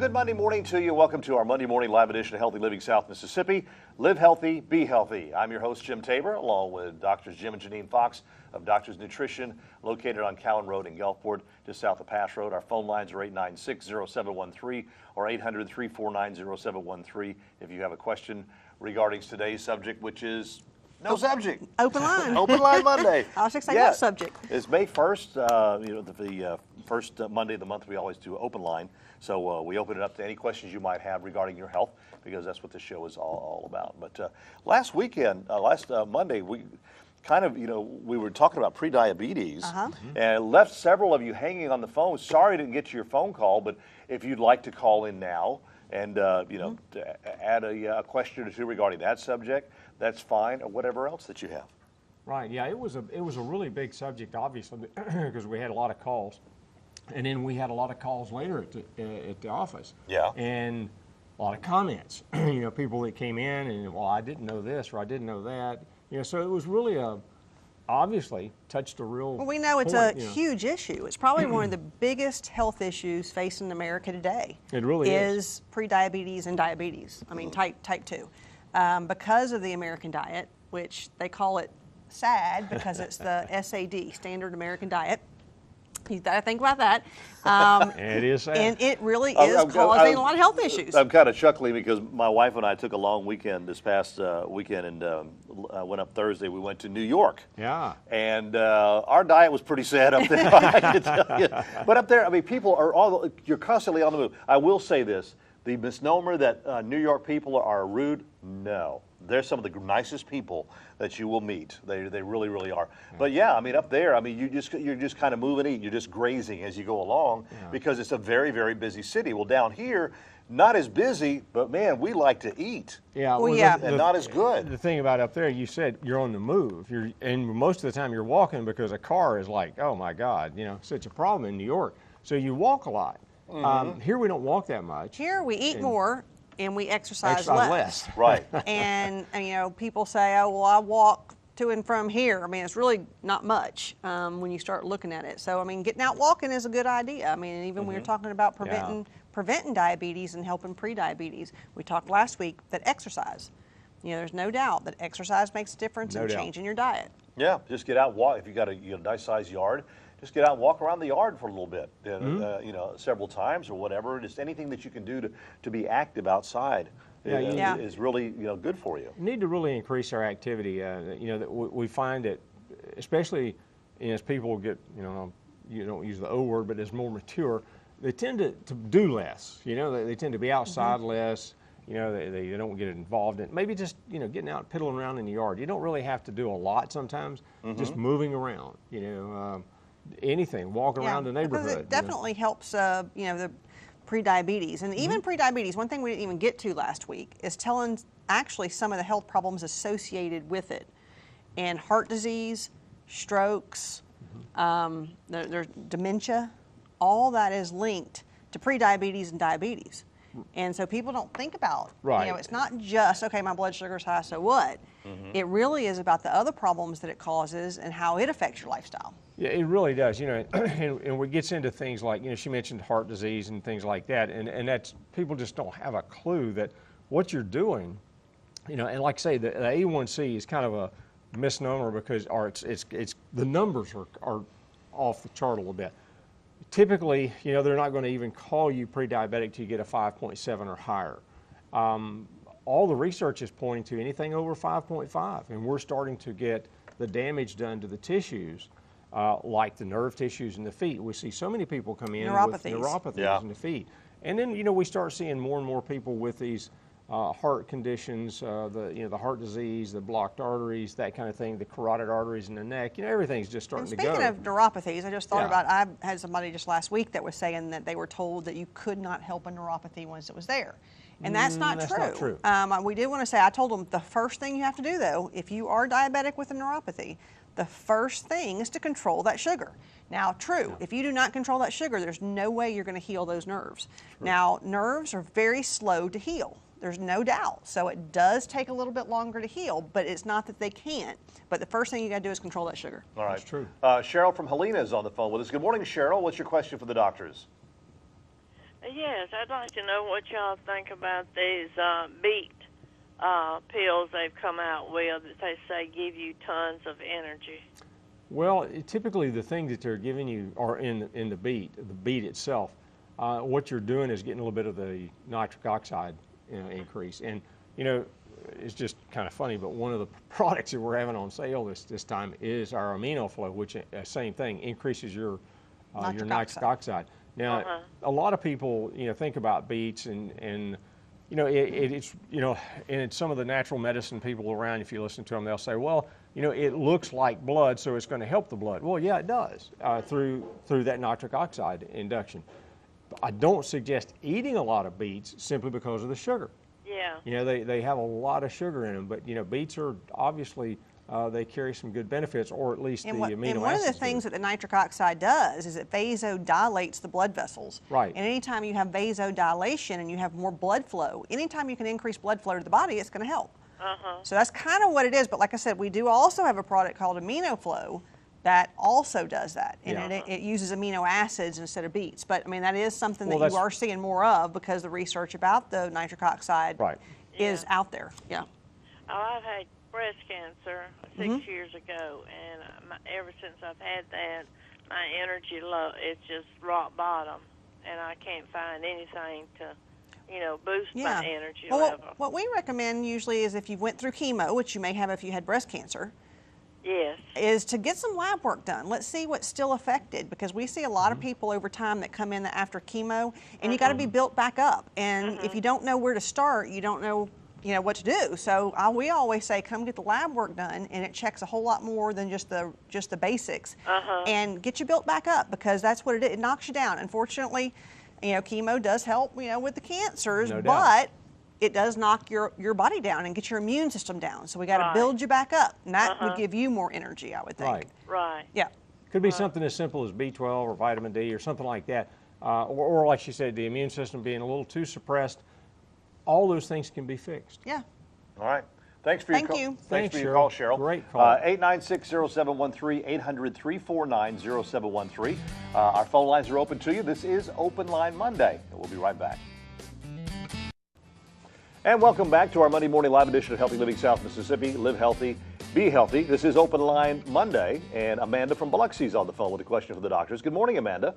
good Monday morning to you. Welcome to our Monday morning live edition of Healthy Living South Mississippi. Live healthy, be healthy. I'm your host, Jim Tabor, along with Doctors Jim and Janine Fox of Doctors Nutrition, located on Cowan Road in Gulfport, just south of Pass Road. Our phone lines are 896-0713 or 800-349-0713 if you have a question regarding today's subject, which is no subject. Open line. Open line Monday. I was excited about subject. It's May 1st, the first Monday of the month we always do open line. So we open it up to any questions you might have regarding your health, because that's what the show is all about. But last Monday, we kind of, we were talking about pre-diabetes and left several of you hanging on the phone. Sorry I didn't get to your phone call, but if you'd like to call in now and, to add a question or two regarding that subject, that's fine, or whatever else that you have. Right, yeah, it was a really big subject, obviously, because we had a lot of calls. And then we had a lot of calls later at the office. Yeah. And a lot of comments. People that came in and, well, I didn't know this or I didn't know that. So it was really obviously touched a real Well, we know it's a huge issue. It's probably one of the biggest health issues facing America today. It really is prediabetes and diabetes. I mean, type 2. Because of the American diet, which they call it SAD because it's the SAD, Standard American Diet. You got to think about that. It is sad. And it really is causing a lot of health issues. I'm kind of chuckling because my wife and I took a long weekend this past weekend, and went up Thursday. We went to New York. Yeah. And our diet was pretty sad up there, I can tell you. But up there, I mean, people are you're constantly on the move. I will say this. The misnomer that New York people are rude, no. They're some of the nicest people that you will meet. They really, really are. But yeah, I mean, up there, I mean, you're just kind of moving, eating. You're just grazing as you go along because it's a very, very busy city. Well, down here, not as busy, but man, we like to eat. Yeah, and not as good. The thing about up there, you said you're on the move. And most of the time you're walking because a car is like, oh my God, such a problem in New York. So you walk a lot. Here we don't walk that much. Here we eat more and we exercise less. Right. And people say, oh, well, I walk to and from here. I mean, it's really not much when you start looking at it. So, I mean, getting out walking is a good idea. I mean, even when you're talking about preventing diabetes and helping pre-diabetes, we talked last week that exercise. There's no doubt that exercise makes a difference in changing your diet. Yeah, just get out and walk. If you got a nice sized yard, just get out and walk around the yard for a little bit, several times or whatever. Just anything that you can do to be active outside is really good for you. We need to really increase our activity. We find that, especially as people get, you don't use the O word, but as more mature, they tend to do less. They tend to be outside less. They don't get involved in maybe just getting out, piddling around in the yard. You don't really have to do a lot sometimes. Just moving around. Anything, walk around the neighborhood. Because it definitely helps, the pre-diabetes. And even pre-diabetes, one thing we didn't even get to last week is telling actually some of the health problems associated with it. And heart disease, strokes, there's dementia, all that is linked to pre-diabetes and diabetes. And so people don't think about, it's not just, okay, my blood sugar's high, so what? It really is about the other problems that it causes and how it affects your lifestyle. Yeah, it really does, and it gets into things like, she mentioned heart disease and things like that, and that's, people just don't have a clue that what you're doing, and like I say, the A1C is kind of a misnomer because it's the numbers are off the chart a little bit. Typically, they're not going to even call you pre-diabetic till you get a 5.7 or higher. All the research is pointing to anything over 5.5, and we're starting to get the damage done to the tissues, like the nerve tissues in the feet. We see so many people come in with neuropathies in the feet. And then, we start seeing more and more people with these heart conditions, the heart disease, the blocked arteries, that kind of thing, the carotid arteries in the neck. Everything's just starting to go. Speaking of neuropathies, I just thought about, I had somebody just last week that was saying that they were told that you could not help a neuropathy once it was there. And that's not true. We did want to say, I told them the first thing you have to do, though, if you are diabetic with a neuropathy, the first thing is to control that sugar. Now, if you do not control that sugar, there's no way you're going to heal those nerves. Now, nerves are very slow to heal. There's no doubt. So it does take a little bit longer to heal, but it's not that they can't. But the first thing you got to do is control that sugar. All right. That's true. Cheryl from Helena is on the phone with us. Good morning, Cheryl. What's your question for the doctors? Yes, I'd like to know what y'all think about these beet pills they've come out with that they say give you tons of energy. Well, typically the thing that they're giving you are in the beet itself. What you're doing is getting a little bit of the nitric oxide increase. And, it's just kind of funny, but one of the products that we're having on sale this time is our Amino Flow, which, same thing, increases your nitric oxide. Now, a lot of people, think about beets and it's, and some of the natural medicine people around, if you listen to them, they'll say, well, it looks like blood, so it's going to help the blood. Well, yeah, it does through that nitric oxide induction. I don't suggest eating a lot of beets simply because of the sugar. Yeah. They have a lot of sugar in them, but beets are obviously they carry some good benefits, or at least the amino acids. And one of the things that the nitric oxide does is it vasodilates the blood vessels. Right. And anytime you have vasodilation and you have more blood flow, anytime you can increase blood flow to the body, it's going to help. So that's kind of what it is. But like I said, we do also have a product called Amino Flow that also does that. And it uses amino acids instead of beets. But, I mean, that is something that you are seeing more of because the research about the nitric oxide is out there. Yeah. Oh, I've had breast cancer 6 years ago, and ever since I've had that, my energy low, it's just rock bottom, and I can't find anything to boost my energy level. What we recommend usually is if you went through chemo, which you may have if you had breast cancer, is to get some lab work done. Let's see what's still affected, because we see a lot of people over time that come in after chemo, and you got to be built back up. And if you don't know where to start, you don't know what to do. So we always say, come get the lab work done, and it checks a whole lot more than just the basics, and get you built back up, because that's what it is. It knocks you down. Unfortunately, chemo does help, with the cancers, but it does knock your body down and get your immune system down. So we got to build you back up, and that would give you more energy, I would think. Right. Yeah. Could be something as simple as B12 or vitamin D or something like that, or like she said, the immune system being a little too suppressed. All those things can be fixed. Yeah. All right. Thanks for your call. you. Thanks for your call, Cheryl. Great call. 896-0713, 800-349-0713. Our phone lines are open to you. This is Open Line Monday. We'll be right back. And welcome back to our Monday morning live edition of Healthy Living South Mississippi. Live healthy, be healthy. This is Open Line Monday, and Amanda from Biloxi is on the phone with a question for the doctors. Good morning, Amanda.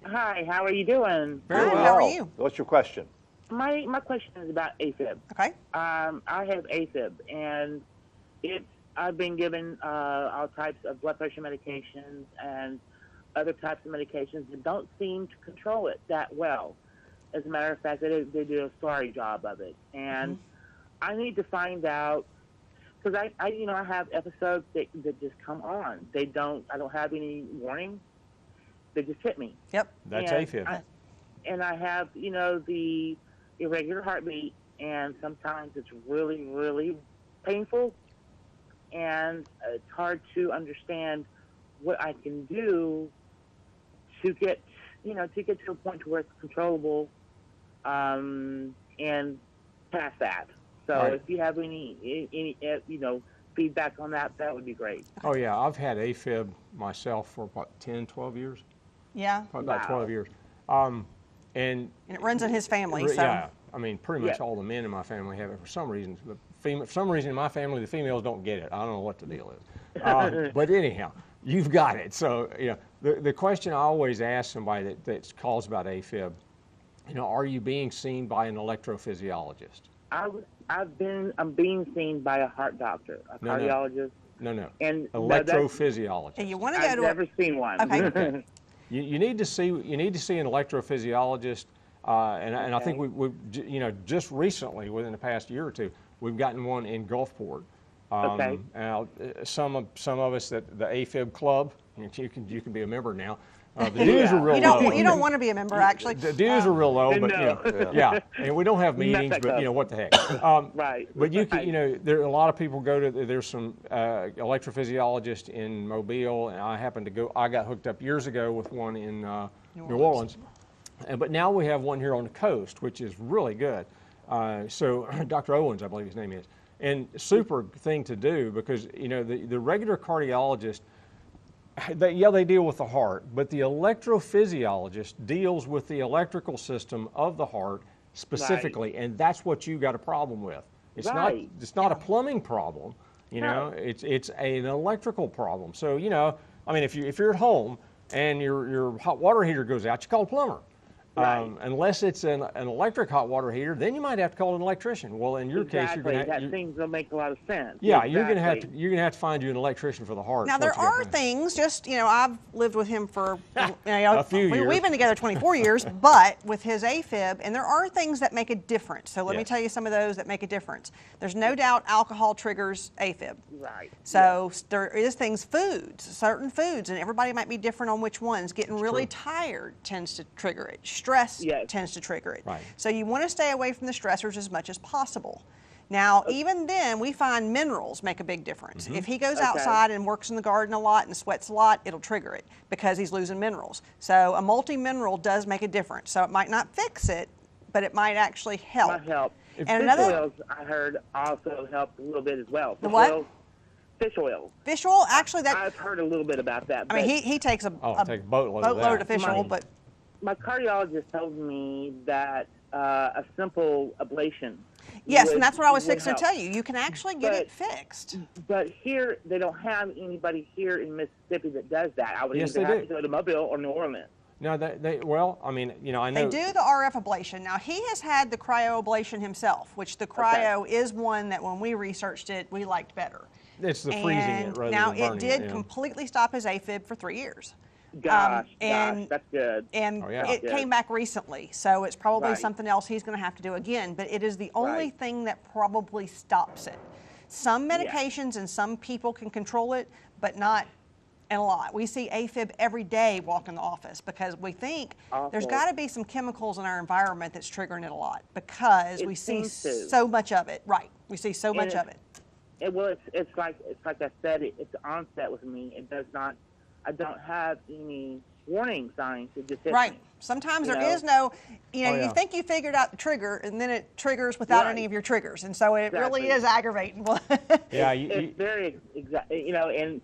Hi, how are you doing? Very well. How are you? What's your question? My question is about AFib. Okay. I have AFib, and I've been given all types of blood pressure medications and other types of medications that don't seem to control it that well. As a matter of fact, they do a sorry job of it, and I need to find out, because I have episodes that just come on. I don't have any warning. They just hit me. Yep. That's AFib. And I have the irregular heartbeat, and sometimes it's really, really painful, and it's hard to understand what I can do to get to a point where it's controllable, and past that. So if you have any feedback on that, that would be great. Oh yeah, I've had AFib myself for about 10, 12 years. Yeah. Probably about 12 years. And it runs in his family. So. Yeah, I mean, pretty much all the men in my family have it for some reason. For some reason in my family, the females don't get it. I don't know what the deal is. But anyhow, you've got it. So, the question I always ask somebody that calls about AFib, are you being seen by an electrophysiologist? I'm being seen by a heart doctor, a cardiologist. No. And electrophysiologist. And you want to go I've never seen one. Okay. You need to see an electrophysiologist, and I think we just recently, within the past year or two, we've gotten one in Gulfport. Okay. Some of us that the AFib club, you can be a member now. The dues are real low. You don't want to be a member, actually. The dues are real low, but and we don't have meetings, but what the heck. Right. But there are a lot of people go to. There's some electrophysiologists in Mobile, and I got hooked up years ago with one in New Orleans. But now we have one here on the coast, which is really good. So Dr. Owens, I believe his name is, and super thing to do, because the regular cardiologist, Yeah, they deal with the heart, but the electrophysiologist deals with the electrical system of the heart specifically, and that's what you got a problem with. It's Right. not a plumbing problem, you know. It's an electrical problem. So, you know, I mean, if you're at home and your hot water heater goes out, you call a plumber. Right. Unless it's an electric hot water heater, then you might have to call an electrician. Well, in your case, you're going to that seems to make a lot of sense. yeah, exactly. you're gonna have to find you an electrician for the heart. Now there are things, just, you know, I've lived with him for A few years. We've been together 24 years, but with his AFib, and there are things that make a difference. So let me Yes. tell you some of those that make a difference. There's no doubt alcohol triggers AFib. Right. So there is things, certain foods, and everybody might be different on which ones. Getting really tired tends to trigger it. Stress tends to trigger it. Right. So you want to stay away from the stressors as much as possible. Now, even then, we find minerals make a big difference. If he goes outside and works in the garden a lot and sweats a lot, it'll trigger it because he's losing minerals. So a multi-mineral does make a difference. So it might not fix it, but it might actually help. Might help. And Fish another oils, I heard, also help a little bit as well. The what? Fish oil. Fish oil, actually, that I've heard a little bit about that. I mean, he takes a take a boatload of boatload that. of fish oil, but My cardiologist told me that a simple ablation. yes, would- and that's what I was would fixing to help. tell you. You can actually get it But- fixed. But here, they don't have anybody here in Mississippi that does that. I would Yes, either they have do. to go to Mobile or New Orleans. No, well, I mean, you know, I know. They do the RF ablation. Now, he has had the cryoablation himself, which the cryo is one that when we researched it, we liked better. It's the freezing And it rather now than burning it did you know. completely stop his AFib for 3 years. Gosh, and- that's good. And Oh, yeah. it Yeah. came back recently, so it's probably Right. something else he's going to have to do again. But it is the only Right. thing that probably stops it. Some medications and some people can control it, but not in a lot. We see AFib every day walk in the office because we think there's Awful. got to be some chemicals in our environment that's triggering it a lot because It we see seems to. so much of it. Right, we see so much it- of it. It's like I said. It's onset with me. It does not. I don't have any warning signs. It just hits Right. me. Sometimes You there know? is no, you know, Oh, you yeah. think you figured out the trigger and then it triggers without Right. any of your triggers. And so it really Exactly. is aggravating. Yeah, It's very exact. You know, and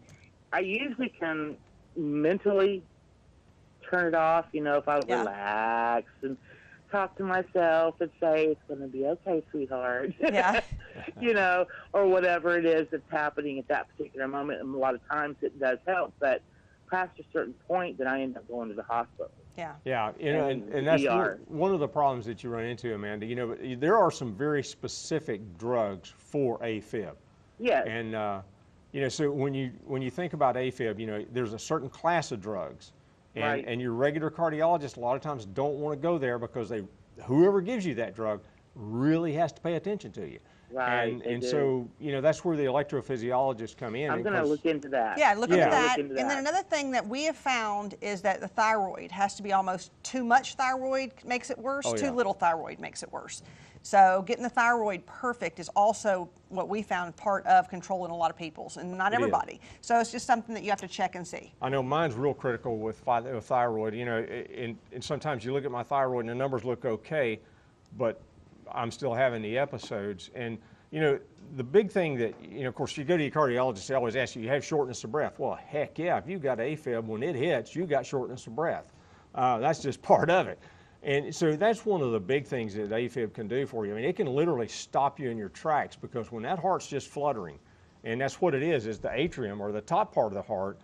I usually can mentally turn it off. You know, if I Yeah. relax and talk to myself and say it's going to be okay, sweetheart. Yeah. You know, or whatever it is that's happening at that particular moment. And a lot of times it does help, but past a certain point, then I end up going to the hospital. Yeah. Yeah, you know, And and that's ER. one of the problems that you run into, Amanda. You know, but there are some very specific drugs for AFib, Yes. and you know, so when you think about AFib, you know, there's a certain class of drugs, and Right. and your regular cardiologist a lot of times don't want to go there because whoever gives you that drug really has to pay attention to you. Right, they And do. so, you know, that's where the electrophysiologists come in. I'm going to because- look into that. Yeah, look Yeah. into Look that. into And then that. another thing that we have found is that the thyroid has to be almost too much thyroid makes it worse, Oh, too yeah. little thyroid makes it worse. So getting the thyroid perfect is also what we found part of controlling a lot of people's, and not It is. everybody. So it's just something that you have to check and see. I know mine's real critical with thyroid, you know, and sometimes you look at my thyroid and the numbers look okay, but I'm still having the episodes. And, you know, the big thing that, you know, of course, you go to your cardiologist, they always ask you have shortness of breath. Well, heck yeah, if you've got AFib, when it hits, you got shortness of breath. That's just part of it. And so that's one of the big things that AFib can do for you. I mean, it can literally stop you in your tracks because when that heart's just fluttering, and that's what it is the atrium or the top part of the heart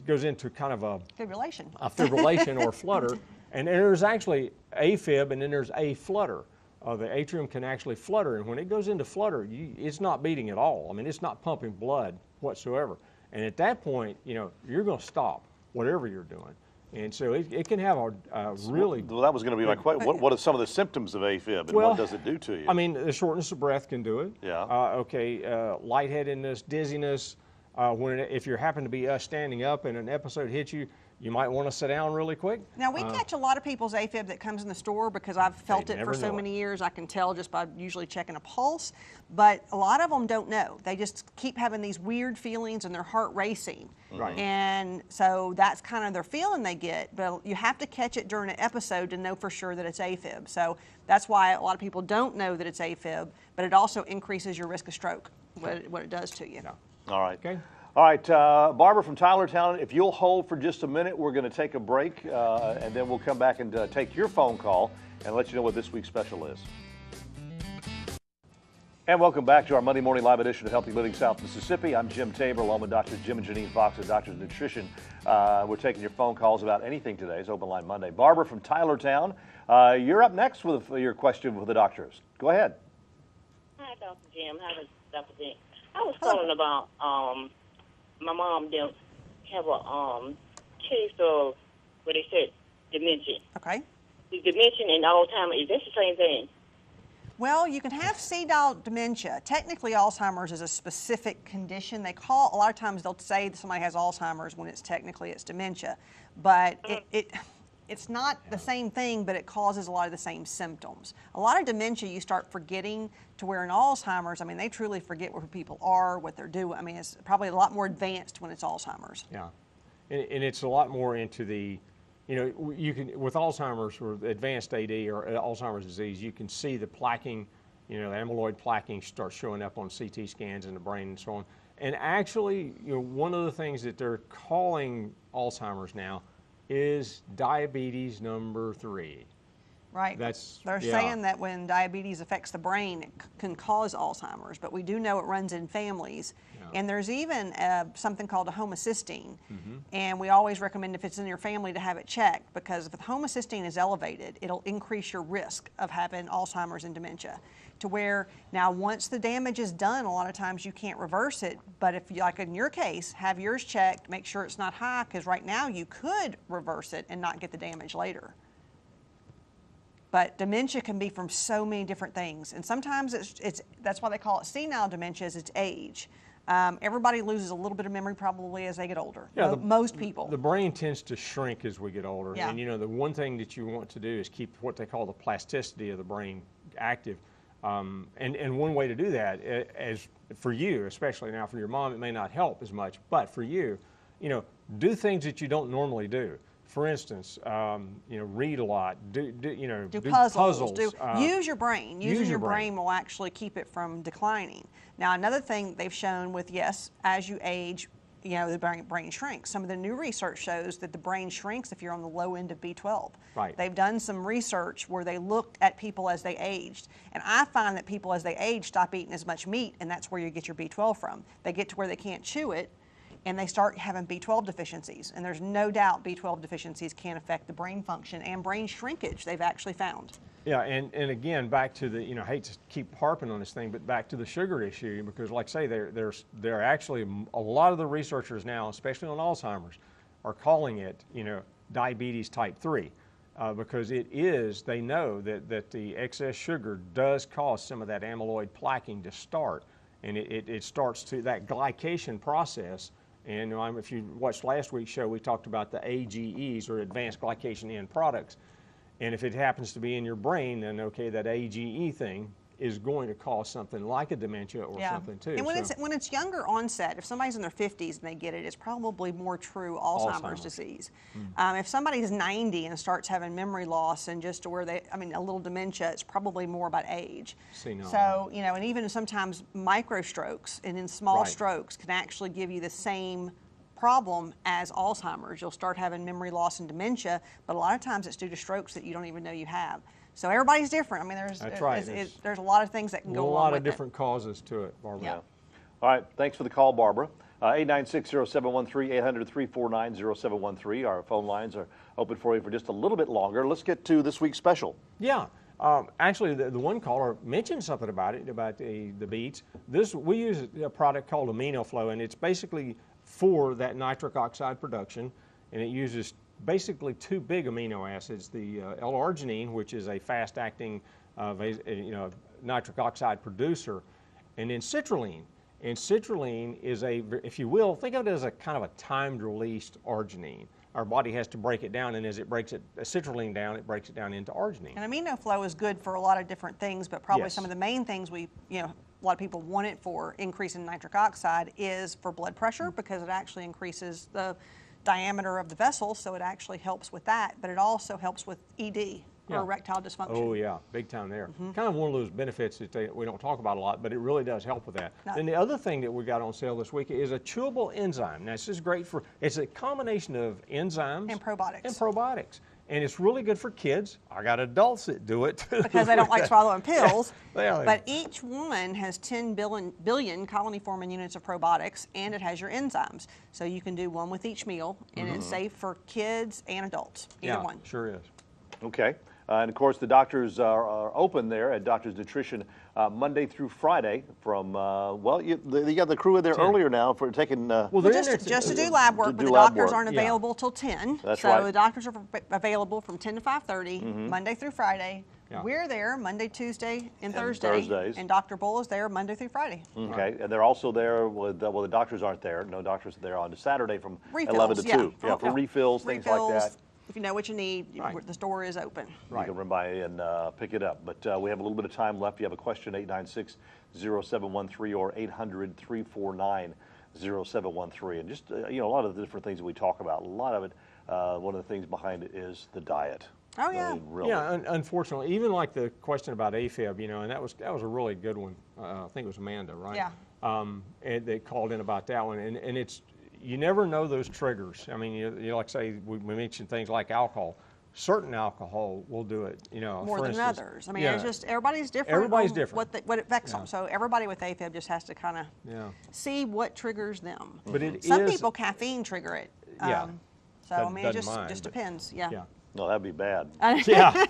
goes into kind of a fibrillation or flutter. And there's actually AFib and then there's a flutter. The atrium can actually flutter, and when it goes into flutter, it's not beating at all. I mean, it's not pumping blood whatsoever. And at that point, you know, you're going to stop whatever you're doing. And so it can have a really... Well, that was going to be my question. What are some of the symptoms of AFib, and Well, what does it do to you? I mean, the shortness of breath can do it. Yeah. Lightheadedness, dizziness. If you happen to be standing up and an episode hits you, you might want to sit down really quick. Now, we catch a lot of people's AFib that comes in the store because I've felt They it never for so know it. many years. I can tell just by usually checking a pulse. But a lot of them don't know. They just keep having these weird feelings and their heart racing. Right. And so that's kind of their feeling they get. But you have to catch it during an episode to know for sure that it's AFib. So that's why a lot of people don't know that it's AFib, but it also increases your risk of stroke, what it does to you. Yeah. All right. Okay. All right, Barbara from Tylertown, if you'll hold for just a minute, we're going to take a break, and then we'll come back and take your phone call and let you know what this week's special is. And welcome back to our Monday morning live edition of Healthy Living South Mississippi. I'm Jim Tabor, along with Dr. Jim and Janine Fox of Doctors of Nutrition. We're taking your phone calls about anything today. It's Open Line Monday. Barbara from Tylertown, you're up next with your question with the doctors. Go ahead. Hi, Dr. Jim. How is Dr. Jim? I was calling about my mom didn't have a case of what they said dementia. Okay. The dementia and Alzheimer's, is that the same thing? Well, you can have senile dementia. Technically, Alzheimer's is a specific condition. They call, a lot of times they'll say that somebody has Alzheimer's when it's dementia. But it's not the same thing, but it causes a lot of the same symptoms. A lot of dementia you start forgetting, to where in Alzheimer's, I mean, they truly forget where people are, what they're doing. I mean, it's probably a lot more advanced when it's Alzheimer's. Yeah, and it's a lot more into the, you know, you can, with Alzheimer's or advanced AD or Alzheimer's disease, you can see the plaquing, you know, the amyloid plaquing start showing up on CT scans in the brain and so on. And actually, you know, one of the things that they're calling Alzheimer's now is diabetes number 3. Right. They're saying that when diabetes affects the brain, it can cause Alzheimer's, but we do know it runs in families. Yeah. And there's even something called a homocysteine. And we always recommend, if it's in your family, to have it checked, because if the homocysteine is elevated, it'll increase your risk of having Alzheimer's and dementia. To where now, once the damage is done, a lot of times you can't reverse it. But if, like in your case, have yours checked, make sure it's not high, because right now you could reverse it and not get the damage later. But dementia can be from so many different things, and sometimes it's that's why they call it senile dementia, is it's age. Everybody loses a little bit of memory probably as they get older. Yeah, most people. The brain tends to shrink as we get older, yeah. And you know, the one thing that you want to do is keep what they call the plasticity of the brain active. And one way to do that, as for you, especially now for your mom, it may not help as much, but for you, you know, do things that you don't normally do. For instance, you know, read a lot. Do puzzles. Use your brain. Using your brain will actually keep it from declining. Now, another thing they've shown with, yes, as you age, you know, the brain shrinks. Some of the new research shows that the brain shrinks if you're on the low end of B12. Right. They've done some research where they looked at people as they aged, and I find that people as they age stop eating as much meat, and that's where you get your B12 from. They get to where they can't chew it, and they start having B12 deficiencies. And there's no doubt B12 deficiencies can affect the brain function and brain shrinkage, they've actually found. Yeah, and again, back to the, you know, I hate to keep harping on this thing, but back to the sugar issue, because like I say, there actually, a lot of the researchers now, especially on Alzheimer's, are calling it, you know, diabetes type 3. Because it is, they know that the excess sugar does cause some of that amyloid plaquing to start. And it starts to, that glycation process. And if you watched last week's show, we talked about the AGEs, or advanced glycation end products. And if it happens to be in your brain, then okay, that AGE thing is going to cause something like a dementia or something too. And when it's younger onset, if somebody's in their 50s and they get it, it's probably more true Alzheimer's disease. If somebody's 90 and starts having memory loss and just to where they, I mean, a little dementia, it's probably more about age. So, you know, and even sometimes micro strokes and in small strokes can actually give you the same problem as Alzheimer's. You'll start having memory loss and dementia, but a lot of times it's due to strokes that you don't even know you have. So everybody's different. I mean, there's a lot of things that can go along with it. A lot of different causes to it, Barbara. Yeah. All right, thanks for the call, Barbara. 896-0713, 800-349-0713. Our phone lines are open for you for just a little bit longer. Let's get to this week's special. Yeah. Actually, the one caller mentioned something about it, about the beets. We use a product called AminoFlow, and it's basically for that nitric oxide production, and it uses basically 2 big amino acids, the L-arginine, which is a fast-acting nitric oxide producer, and then citrulline. And citrulline is if you will, think of it as a kind of a timed-released arginine. Our body has to break it down, and as it breaks citrulline down, it breaks it down into arginine. And AminoFlow is good for a lot of different things, but probably some of the main things a lot of people want it for, increase in nitric oxide, is for blood pressure, because it actually increases the diameter of the vessel, so it actually helps with that, but it also helps with ED, Yeah. or erectile dysfunction. Oh yeah, big time there. Kind of one of those benefits that we don't talk about a lot, but it really does help with that. No. Then the other thing that we got on sale this week is a chewable enzyme. Now this is great it's a combination of enzymes And probiotics. And probiotics. And it's really good for kids. I got adults that do it. Because they don't like swallowing pills. Yeah. But each one has 10 billion colony-forming units of probiotics, and it has your enzymes. So you can do one with each meal, and it's safe for kids and adults, either one. Sure is. Okay. And of course, the doctors are open there at Doctor's Nutrition Monday through Friday from, you got the crew in there 10. earlier now for taking. Well, Well, they're in just there to do lab work, to but do the lab doctors work. aren't Yeah. available till 10. That's so right. the doctors are available from 10 to 5:30, Monday through Friday. Yeah. We're there Monday, Tuesday, and Thursdays. And Dr. Bull is there Monday through Friday. Okay, and they're also there with, the doctors aren't there. No doctors are there on Saturday from Refills, 11 to 2. yeah. For refills, things like that. Refills, if you know what you need, Right. the store is open. You can run by and pick it up. But we have a little bit of time left. If you have a question, 896-0713 or 800-349-0713. And just, a lot of the different things that we talk about, a lot of it, one of the things behind it is the diet. Oh, yeah. I mean, really. Yeah, unfortunately, even like the question about AFib, and that was a really good one. I think it was Amanda, right? Yeah. And they called in about that one, and it's, you never know those triggers. I mean, you like say we mentioned things like alcohol. Certain alcohol will do it, More for than instance. others. I mean, Yeah. it's just everybody's different. Everybody's on different. What it affects Yeah. them. So everybody with AFib just has to kind of Yeah. see what triggers them. But it Some is- people caffeine trigger it. Yeah. So I Doesn't- mean, it doesn't mind, just but- depends. Yeah. Yeah. No, that'd be bad. Yeah.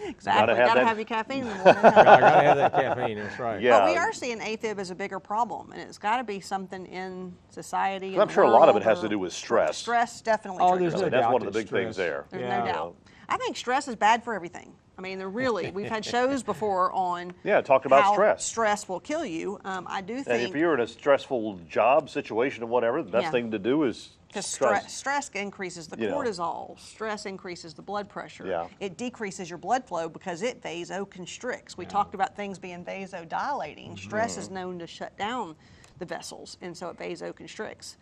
Exactly. have Gotta that- have your caffeine in the morning. I gotta have that caffeine. That's right. Yeah. But we are seeing AFib as a bigger problem, and it's got to be something in society. I'm sure a lot of it has to do with stress. Stress definitely. Oh, triggers there's it. no That's doubt one of the that big things stress- there. There's Yeah. no doubt. I think stress is bad for everything. I mean, we've had shows before on Talked about how stress. stress will kill you. I do And think if you're in a stressful job situation or whatever, the best Yeah. thing to do is because stress. stress increases the You know. cortisol, stress increases the blood pressure. Yeah. It decreases your blood flow because it vasoconstricts. We talked about things being vasodilating. Stress is known to shut down the vessels, and so it vasoconstricts.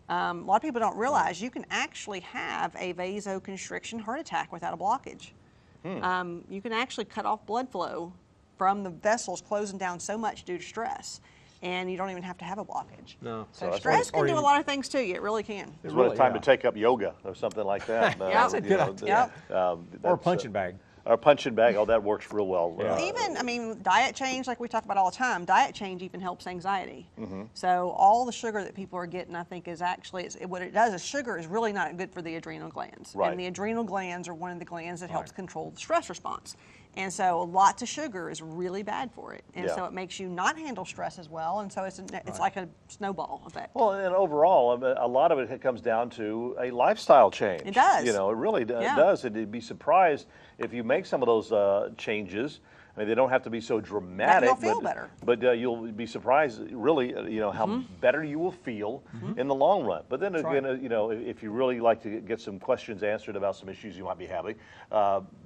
A lot of people don't realize you can actually have a vasoconstriction heart attack without a blockage. You can actually cut off blood flow from the vessels closing down so much due to stress, and you don't even have to have a blockage. No. So that's stress what- can or do a even- lot of things to you. It really can. It's really time yeah. to take up yoga or something like that. That's a you good know, idea. uh, Or a that's, punching bag. Or a punching bag. Oh, that works real well. Yeah. Even, I mean, diet change, like we talk about all the time, diet change even helps anxiety. Mm-hmm. So all the sugar that people are getting, I think, is actually, what it does is sugar is really not good for the adrenal glands. Right. And the adrenal glands are one of the glands that helps control the stress response. And so lots of sugar is really bad for it. And Yeah. so it makes you not handle stress as well. And so it's like a snowball effect. Well, and overall, I mean, a lot of it comes down to a lifestyle change. It does. It really Yeah. does. And you'd be surprised if you make some of those changes. I mean, they don't have to be so dramatic. you'll feel better. But you'll be surprised, really, how better you will feel in the long run. But then again, if you really like to get some questions answered about some issues you might be having,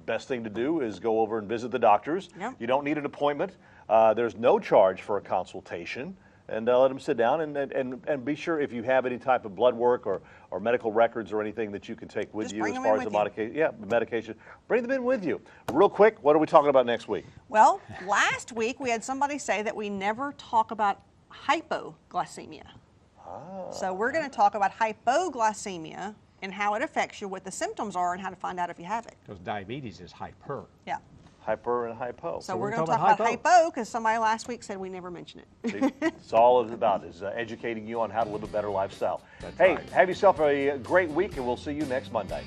best thing to do is go over and visit the doctors. Yeah. You don't need an appointment. There's no charge for a consultation. And let them sit down and be sure if you have any type of blood work or medical records or anything that you can take with Just you bring as them far in as the with you. medication. Bring them in with you. Real quick, what are we talking about next week? Well, last week we had somebody say that we never talk about hypoglycemia. So we're going to talk about hypoglycemia and how it affects you, what the symptoms are, and how to find out if you have it. Because diabetes is hyper. Yeah. Hyper and hypo. So we're we're going to gonna talk talk about about hypo because somebody last week said we never mention it. See, it's all it's about is educating you on how to live a better lifestyle. That's Hey, right. have yourself a great week, and we'll see you next Monday.